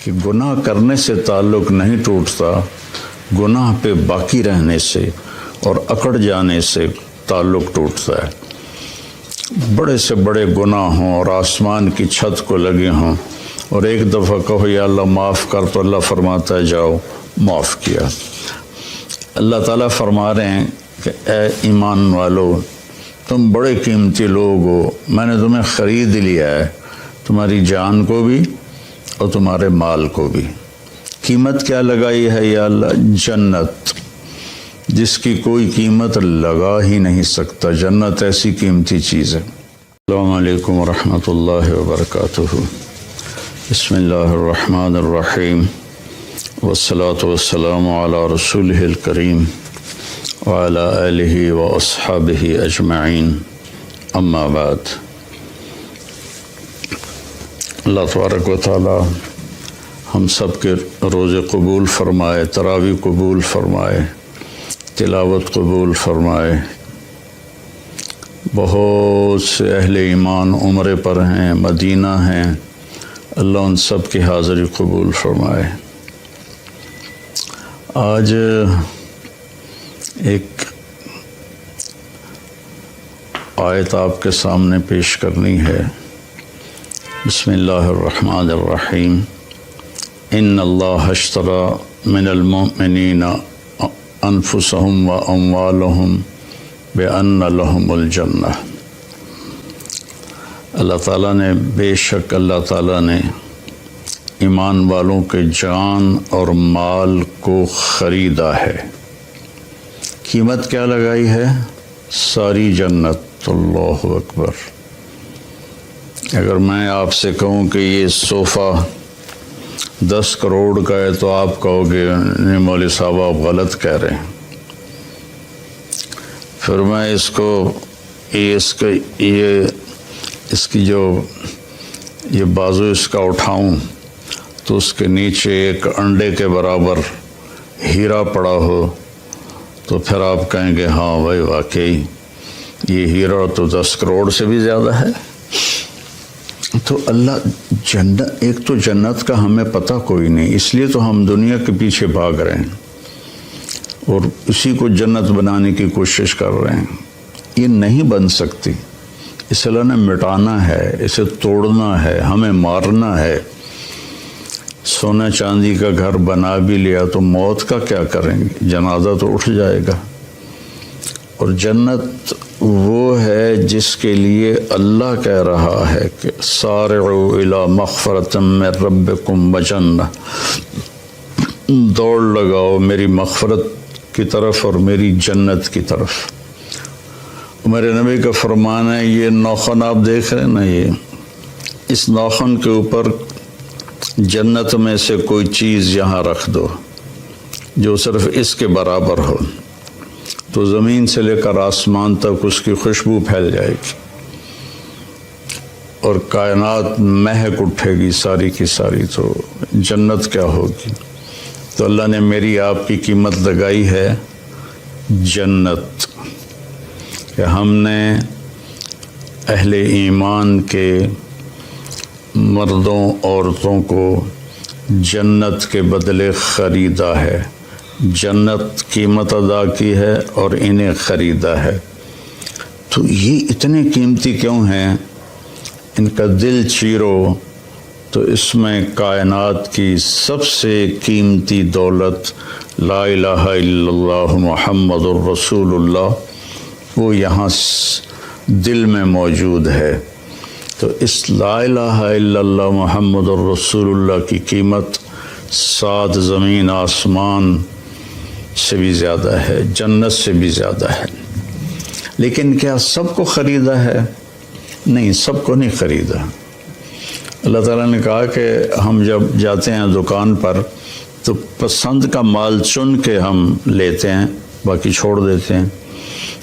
کہ گناہ کرنے سے تعلق نہیں ٹوٹتا، گناہ پہ باقی رہنے سے اور اکڑ جانے سے تعلق ٹوٹتا ہے۔ بڑے سے بڑے گناہ ہوں اور آسمان کی چھت کو لگے ہوں اور ایک دفعہ کہو یا اللہ معاف کر، تو اللہ فرماتا ہے جاؤ معاف کیا۔ اللہ تعالیٰ فرما رہے ہیں کہ اے ایمان والو، تم بڑے قیمتی لوگ ہو، میں نے تمہیں خرید لیا ہے، تمہاری جان کو بھی اور تمہارے مال کو بھی۔ قیمت کیا لگائی ہے یا اللہ؟ جنت، جس کی کوئی قیمت لگا ہی نہیں سکتا۔ جنت ایسی قیمتی چیز ہے۔ السلام علیکم ورحمۃ اللہ وبرکاتہ۔ بسم اللہ الرحمن الرحیم، والصلاة والسلام علی رسولہ الکریم وعلی آلہ واصحابہ اجمعین، اما بعد۔ اللہ تبارک و تعالی ہم سب کے روزے قبول فرمائے، تراویح قبول فرمائے، تلاوت قبول فرمائے۔ بہت سے اہل ایمان عمرے پر ہیں، مدینہ ہیں، اللہ ان سب کی حاضری قبول فرمائے۔ آج ایک آیت آپ کے سامنے پیش کرنی ہے۔ بسم اللہ الرحمن الرحیم۔ ان اللہ اشتری من المؤمنین انفسهم و اموالهم بان لهم الجنہ۔ اللہ تعالیٰ نے، بے شک اللہ تعالیٰ نے ایمان والوں کے جان اور مال کو خریدا ہے۔ قیمت کیا لگائی ہے؟ ساری جنت۔ اللہ اکبر۔ اگر میں آپ سے کہوں کہ یہ صوفہ 10 کروڑ کا ہے تو آپ کہو گے نہیں مولوی صاحب آپ غلط کہہ رہے ہیں۔ پھر میں اس کی جو یہ بازو اس کا اٹھاؤں تو اس کے نیچے ایک انڈے کے برابر ہیرا پڑا ہو تو پھر آپ کہیں گے ہاں بھائی واقعی یہ ہیرا تو 10 کروڑ سے بھی زیادہ ہے۔ تو اللہ جنت، ایک تو جنت کا ہمیں پتہ کوئی نہیں، اس لیے تو ہم دنیا کے پیچھے بھاگ رہے ہیں اور اسی کو جنت بنانے کی کوشش کر رہے ہیں۔ یہ نہیں بن سکتی، اسے اللہ نے مٹانا ہے، اسے توڑنا ہے، ہمیں مارنا ہے۔ سونا چاندی کا گھر بنا بھی لیا تو موت کا کیا کریں گے؟ جنازہ تو اٹھ جائے گا۔ اور جنت وہ ہے جس کے لیے اللہ کہہ رہا ہے کہ سارعوا الی مغفرۃ من ربکم وجنہ، دوڑ لگاؤ میری مغفرت کی طرف اور میری جنت کی طرف۔ میرے نبی کا فرمان ہے، یہ ناخن آپ دیکھ رہے ہیں نا، یہ اس ناخن کے اوپر جنت میں سے کوئی چیز یہاں رکھ دو جو صرف اس کے برابر ہو، تو زمین سے لے کر آسمان تک اس کی خوشبو پھیل جائے گی اور کائنات مہک اٹھے گی ساری کی ساری۔ تو جنت کیا ہوگی؟ تو اللہ نے میری آپ کی قیمت لگائی ہے جنت، کہ ہم نے اہل ایمان کے مردوں عورتوں کو جنت کے بدلے خریدا ہے، جنت قیمت ادا کی ہے اور انہیں خریدا ہے۔ تو یہ اتنے قیمتی کیوں ہیں؟ ان کا دل چیرو تو اس میں کائنات کی سب سے قیمتی دولت لا الہ الا اللہ محمد الرسول اللہ وہ یہاں دل میں موجود ہے۔ تو اس لا الہ الا اللہ محمد الرسول اللہ کی قیمت 7 زمین آسمان سے بھی زیادہ ہے، جنت سے بھی زیادہ ہے۔ لیکن کیا سب کو خریدا ہے؟ نہیں، سب کو نہیں خریدا۔ اللہ تعالیٰ نے کہا کہ ہم جب جاتے ہیں دکان پر تو پسند کا مال چن کے ہم لیتے ہیں، باقی چھوڑ دیتے ہیں۔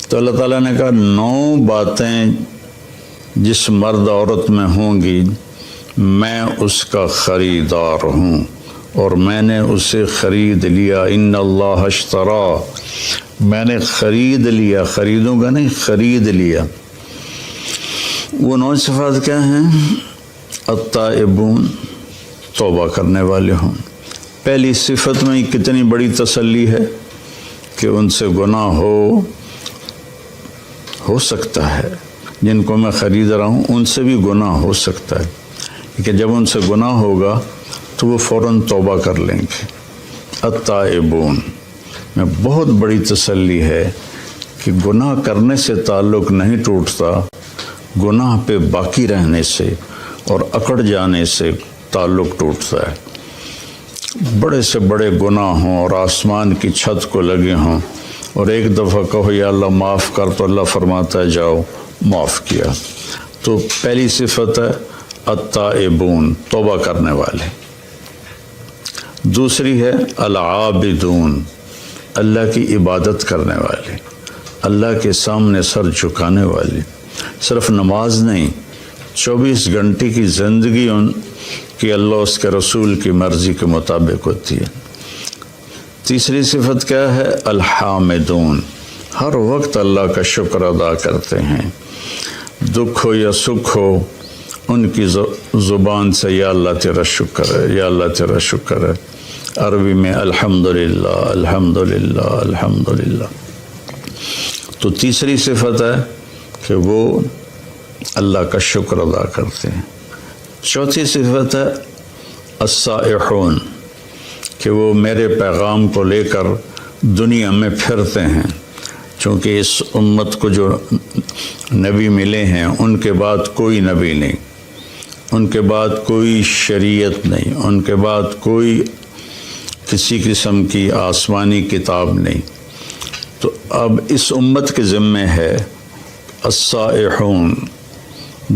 تو اللہ تعالیٰ نے کہا 9 باتیں جس مرد عورت میں ہوں گی میں اس کا خریدار ہوں اور میں نے اسے خرید لیا۔ ان اللہ اشتری، میں نے خرید لیا، خریدوں گا نہیں، خرید لیا۔ وہ 9 صفات کیا ہیں؟ التائبون، توبہ کرنے والے ہوں۔ پہلی صفت میں کتنی بڑی تسلی ہے کہ ان سے گناہ ہو سکتا ہے، جن کو میں خرید رہا ہوں ان سے بھی گناہ ہو سکتا ہے، لیکن جب ان سے گناہ ہوگا تو وہ فوراً توبہ کر لیں گے۔ التائبون میں بہت بڑی تسلی ہے کہ گناہ کرنے سے تعلق نہیں ٹوٹتا، گناہ پہ باقی رہنے سے اور اکڑ جانے سے تعلق ٹوٹتا ہے۔ بڑے سے بڑے گناہ ہوں اور آسمان کی چھت کو لگے ہوں اور ایک دفعہ کہو یا اللہ معاف کر تو اللہ فرماتا ہے جاؤ معاف کیا۔ تو پہلی صفت ہے التائبون، توبہ کرنے والے۔ دوسری ہے العابدون، اللہ کی عبادت کرنے والے، اللہ کے سامنے سر جھکانے والے۔ صرف نماز نہیں، 24 گھنٹے کی زندگی ان کی اللہ اس کے رسول کی مرضی کے مطابق ہوتی ہے۔ تیسری صفت کیا ہے؟ الحامدون، ہر وقت اللہ کا شکر ادا کرتے ہیں، دکھ ہو یا سکھ ہو ان کی زبان سے یا اللہ تیرا شکر ہے، یا اللہ تیرا شکر ہے۔ عربی میں الحمدللہ الحمدللہ الحمدللہ۔ تو تیسری صفت ہے کہ وہ اللہ کا شکر ادا کرتے ہیں۔ چوتھی صفت ہے السائحون، کہ وہ میرے پیغام کو لے کر دنیا میں پھرتے ہیں، چونکہ اس امت کو جو نبی ملے ہیں ان کے بعد کوئی نبی نہیں، ان کے بعد کوئی شریعت نہیں، ان کے بعد کوئی کسی قسم کی آسمانی کتاب نہیں۔ تو اب اس امت کے ذمے ہے السائحون،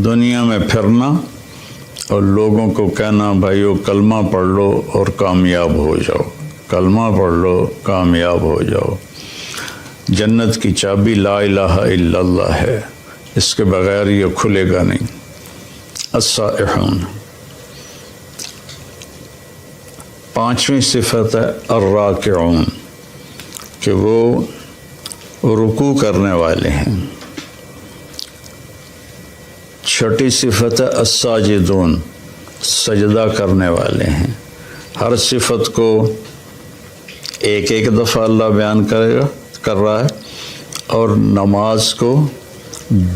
دنیا میں پھرنا اور لوگوں کو کہنا بھائیو کلمہ پڑھ لو اور کامیاب ہو جاؤ، کلمہ پڑھ لو کامیاب ہو جاؤ۔ جنت کی چابی لا الہ الا اللہ ہے، اس کے بغیر یہ کھلے گا نہیں۔ السائحون۔ پانچویں صفت ہے الراکعون، کہ وہ رکوع کرنے والے ہیں۔ چھٹی صفت ہے الساجدون، سجدہ کرنے والے ہیں۔ ہر صفت کو ایک ایک دفعہ اللہ بیان کر رہا ہے اور نماز کو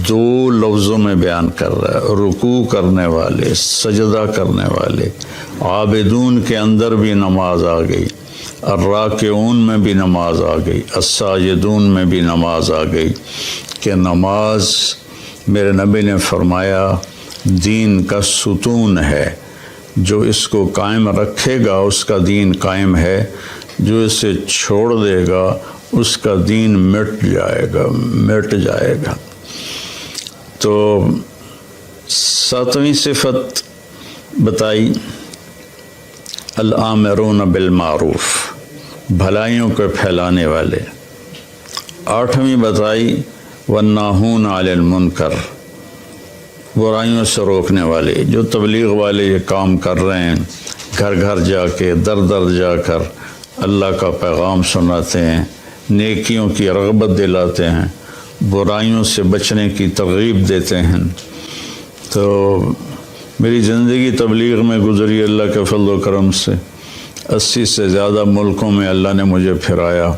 2 لفظوں میں بیان کر رہا ہے، رکوع کرنے والے، سجدہ کرنے والے۔ عابدون کے اندر بھی نماز آ گئی، الراکعون میں بھی نماز آ گئی، الساجدون میں بھی نماز آ گئی، کہ نماز میرے نبی نے فرمایا دین کا ستون ہے، جو اس کو قائم رکھے گا اس کا دین قائم ہے، جو اسے چھوڑ دے گا اس کا دین مٹ جائے گا۔ تو 7ویں صفت بتائی الآمرون بالمعروف، بھلائیوں کو پھیلانے والے۔ 8ویں بتائی والناہون عن المنکر، برائیوں سے روکنے والے۔ جو تبلیغ والے یہ کام کر رہے ہیں، گھر گھر جا کے در در جا کر اللہ کا پیغام سناتے ہیں، نیکیوں کی رغبت دلاتے ہیں، برائیوں سے بچنے کی ترغیب دیتے ہیں۔ تو میری زندگی تبلیغ میں گزری اللہ کے فضل و کرم سے، 80 سے زیادہ ملکوں میں اللہ نے مجھے پھرایا،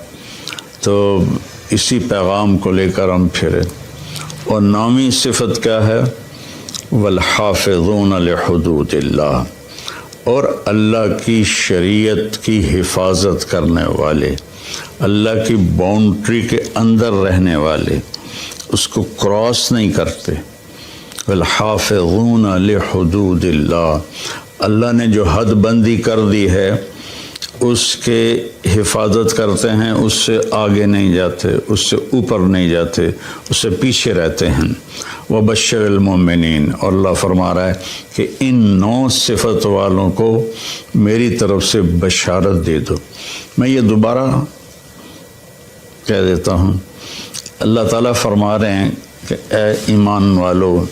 تو اسی پیغام کو لے کر ہم پھرے۔ اور 9ویں صفت کیا ہے؟ والحافظون لحدود اللہ، اور اللہ کی شریعت کی حفاظت کرنے والے، اللہ کی باؤنڈری کے اندر رہنے والے، اس کو کراس نہیں کرتے۔ والحافظون لحدود اللہ، اللہ نے جو حد بندی کر دی ہے اس کے حفاظت کرتے ہیں، اس سے آگے نہیں جاتے، اس سے اوپر نہیں جاتے، اس سے پیچھے رہتے ہیں۔ وبشر المؤمنین، اور اللہ فرما رہا ہے کہ ان 9 صفت والوں کو میری طرف سے بشارت دے دو۔ میں یہ دوبارہ کہہ دیتا ہوں، اللہ تعالیٰ فرما رہے ہیں کہ اے ایمان والو،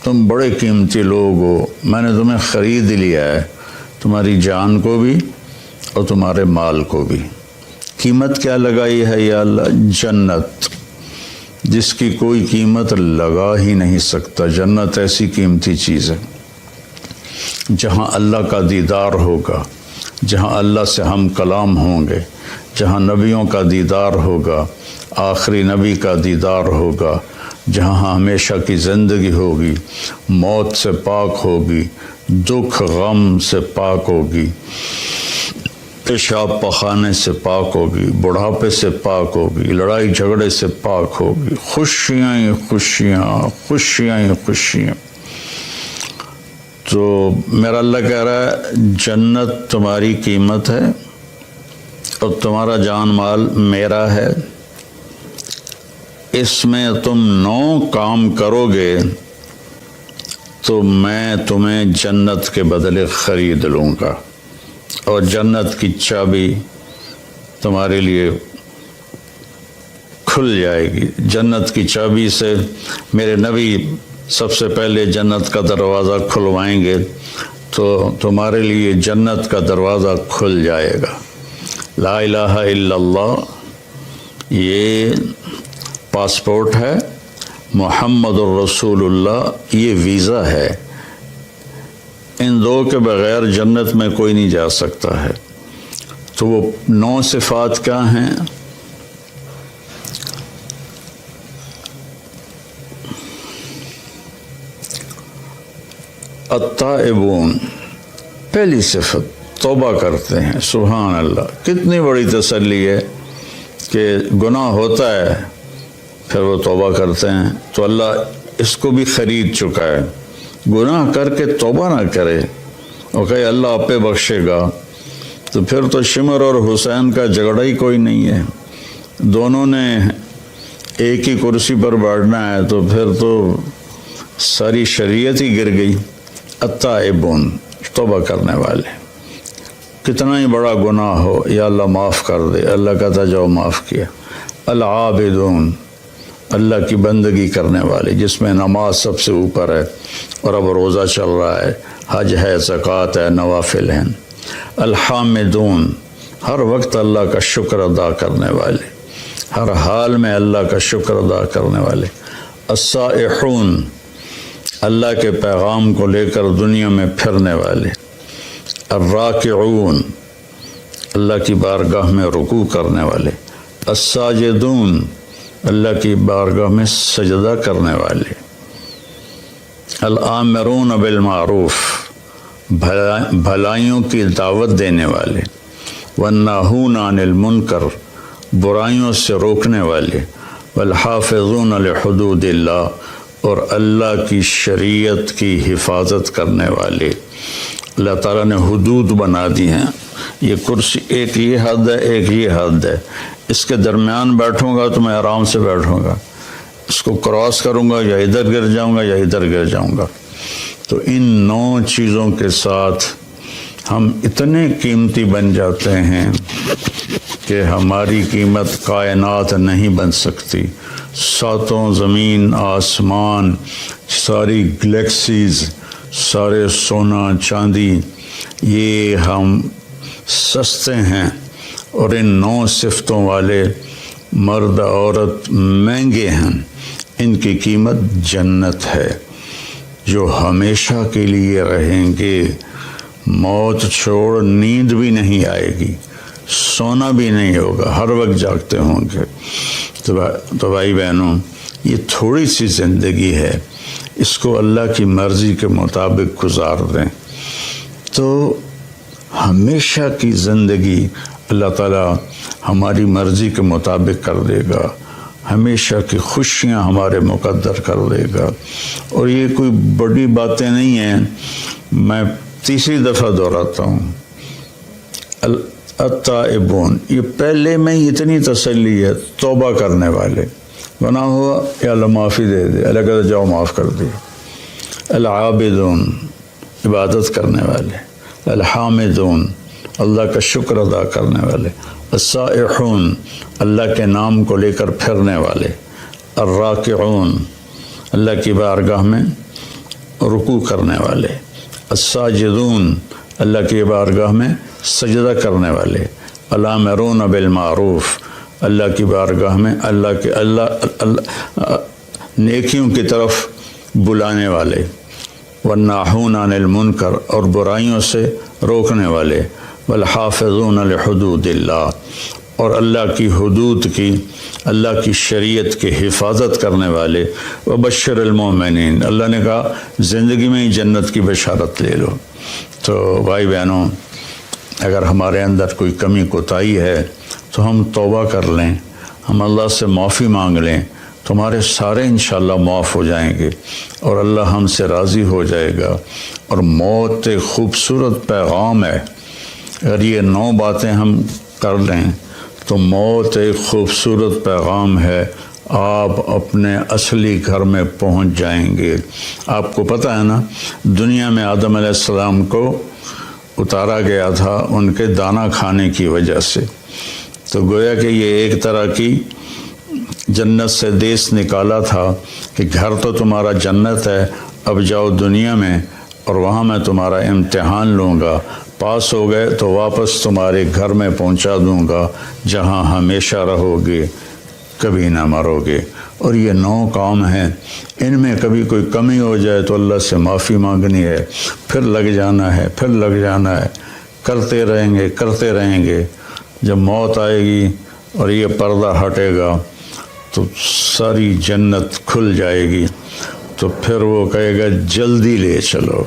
تم بڑے قیمتی لوگ ہو، میں نے تمہیں خرید لیا ہے، تمہاری جان کو بھی اور تمہارے مال کو بھی۔ قیمت کیا لگائی ہے یا اللہ؟ جنت، جس کی کوئی قیمت لگا ہی نہیں سکتا۔ جنت ایسی قیمتی چیز ہے۔ جہاں اللہ کا دیدار ہوگا، جہاں اللہ سے ہم کلام ہوں گے، جہاں نبیوں کا دیدار ہوگا، آخری نبی کا دیدار ہوگا، جہاں ہمیشہ کی زندگی ہوگی، موت سے پاک ہوگی، دکھ غم سے پاک ہوگی، پیشاب پخانے سے پاک ہوگی، بڑھاپے سے پاک ہوگی، لڑائی جھگڑے سے پاک ہوگی، خوشیاں ہی خوشیاں، خوشیاں ہی خوشیاں۔ تو میرا اللہ کہہ رہا ہے جنت تمہاری قیمت ہے اور تمہارا جان مال میرا ہے، اس میں تم 9 کام کرو گے تو میں تمہیں جنت کے بدلے خرید لوں گا، اور جنت کی چابی تمہارے لیے کھل جائے گی۔ جنت کی چابی سے میرے نبی سب سے پہلے جنت کا دروازہ کھلوائیں گے تو تمہارے لیے جنت کا دروازہ کھل جائے گا۔ لا الہ الا اللہ یہ پاسپورٹ ہے، محمد الرسول اللہ یہ ویزا ہے، ان 2 کے بغیر جنت میں کوئی نہیں جا سکتا ہے۔ تو وہ 9 صفات کیا ہیں؟ التائبون، پہلی صفت توبہ کرتے ہیں۔ سبحان اللہ، کتنی بڑی تسلی ہے کہ گناہ ہوتا ہے پھر وہ توبہ کرتے ہیں، تو اللہ اس کو بھی خرید چکا ہے۔ گناہ کر کے توبہ نہ کرے اور کہے اللہ آپ پہ بخشے گا، تو پھر تو شمر اور حسین کا جھگڑا ہی کوئی نہیں ہے، دونوں نے ایک ہی کرسی پر بیٹھنا ہے، تو پھر تو ساری شریعت ہی گر گئی۔ التائبون، توبہ کرنے والے، کتنا ہی بڑا گناہ ہو یا اللہ معاف کر دے، اللہ کہتا جاؤ معاف کیا۔ العابدون، اللہ کی بندگی کرنے والے، جس میں نماز سب سے اوپر ہے اور اب روزہ چل رہا ہے، حج ہے، زکوٰۃ ہے، نوافل ہیں۔ الحامدون، ہر وقت اللہ کا شکر ادا کرنے والے، ہر حال میں اللہ کا شکر ادا کرنے والے۔ السائحون، اللہ کے پیغام کو لے کر دنیا میں پھرنے والے۔ الراکعون، اللہ کی بارگاہ میں رکوع کرنے والے۔ الساجدون، اللہ کی بارگاہ میں سجدہ کرنے والے۔ الآمرون بالمعروف، بھلائیوں کی دعوت دینے والے۔ والناہون عن المنکر، برائیوں سے روکنے والے۔ والحافظون لحدود اللہ، اور اللہ کی شریعت کی حفاظت کرنے والے۔ اللہ تعالیٰ نے حدود بنا دی ہیں، یہ کرسی ایک یہ حد ہے، ایک یہ حد ہے، اس کے درمیان بیٹھوں گا تو میں آرام سے بیٹھوں گا، اس کو کراس کروں گا یا ادھر گر جاؤں گا یا ادھر گر جاؤں گا۔ تو ان 9 چیزوں کے ساتھ ہم اتنے قیمتی بن جاتے ہیں کہ ہماری قیمت کائنات نہیں بن سکتی۔ 7 زمین آسمان، ساری گلیکسیز، سارے سونا چاندی، یہ ہم سستے ہیں، اور ان 9 صفتوں والے مرد عورت مہنگے ہیں، ان کی قیمت جنت ہے، جو ہمیشہ کے لیے رہیں گے۔ موت چھوڑ نیند بھی نہیں آئے گی، سونا بھی نہیں ہوگا، ہر وقت جاگتے ہوں گے۔ تو بھائی بہنوں، یہ تھوڑی سی زندگی ہے، اس کو اللہ کی مرضی کے مطابق گزار دیں تو ہمیشہ کی زندگی اللہ تعالیٰ ہماری مرضی کے مطابق کر دے گا، ہمیشہ کی خوشیاں ہمارے مقدر کر دے گا۔ اور یہ کوئی بڑی باتیں نہیں ہیں، میں تیسری دفعہ دہراتا ہوں، التائبون، یہ پہلے میں ہی اتنی تسلی ہے، توبہ کرنے والے، گناہ ہوا یا اللہ معافی دے دے، اللہ کہتا جاؤ معاف کر دے۔ العابدون، عبادت کرنے والے۔ الحامدون، اللہ کا شکر ادا کرنے والے۔ السائحون، اللہ کے نام کو لے کر پھرنے والے۔ الراکعون، اللہ کی بارگاہ میں رکوع کرنے والے۔ الساجدون، اللہ کی بارگاہ میں سجدہ کرنے والے۔ الآمرون بالمعروف، اللہ کی بارگاہ میں اللہ نیکیوں کی طرف بلانے والے۔ والناہون عن المنکر، اور برائیوں سے روکنے والے، والحافظون لحدود اللہ، اور اللہ کی حدود کی، اللہ کی شریعت کی حفاظت کرنے والے، وبشر المومنین، اللہ نے کہا زندگی میں ہی جنت کی بشارت لے لو۔ تو بھائی بہنوں، اگر ہمارے اندر کوئی کمی کوتاہی ہے تو ہم توبہ کر لیں، ہم اللہ سے معافی مانگ لیں، تمہارے سارے انشاءاللہ معاف ہو جائیں گے اور اللہ ہم سے راضی ہو جائے گا۔ اور موت ایک خوبصورت پیغام ہے، اگر یہ 9 باتیں ہم کر لیں تو موت ایک خوبصورت پیغام ہے، آپ اپنے اصلی گھر میں پہنچ جائیں گے۔ آپ کو پتہ ہے نا، دنیا میں آدم علیہ السلام کو اتارا گیا تھا ان کے دانہ کھانے کی وجہ سے، تو گویا کہ یہ ایک طرح کی جنت سے دیس نکالا تھا کہ گھر تو تمہارا جنت ہے، اب جاؤ دنیا میں اور وہاں میں تمہارا امتحان لوں گا، پاس ہو گئے تو واپس تمہارے گھر میں پہنچا دوں گا جہاں ہمیشہ رہو گے، کبھی نہ مرو گے۔ اور یہ 9 کام ہیں، ان میں کبھی کوئی کمی ہو جائے تو اللہ سے معافی مانگنی ہے، پھر لگ جانا ہے، پھر لگ جانا ہے، کرتے رہیں گے۔ جب موت آئے گی اور یہ پردہ ہٹے گا تو ساری جنت کھل جائے گی، تو پھر وہ کہے گا جلدی لے چلو۔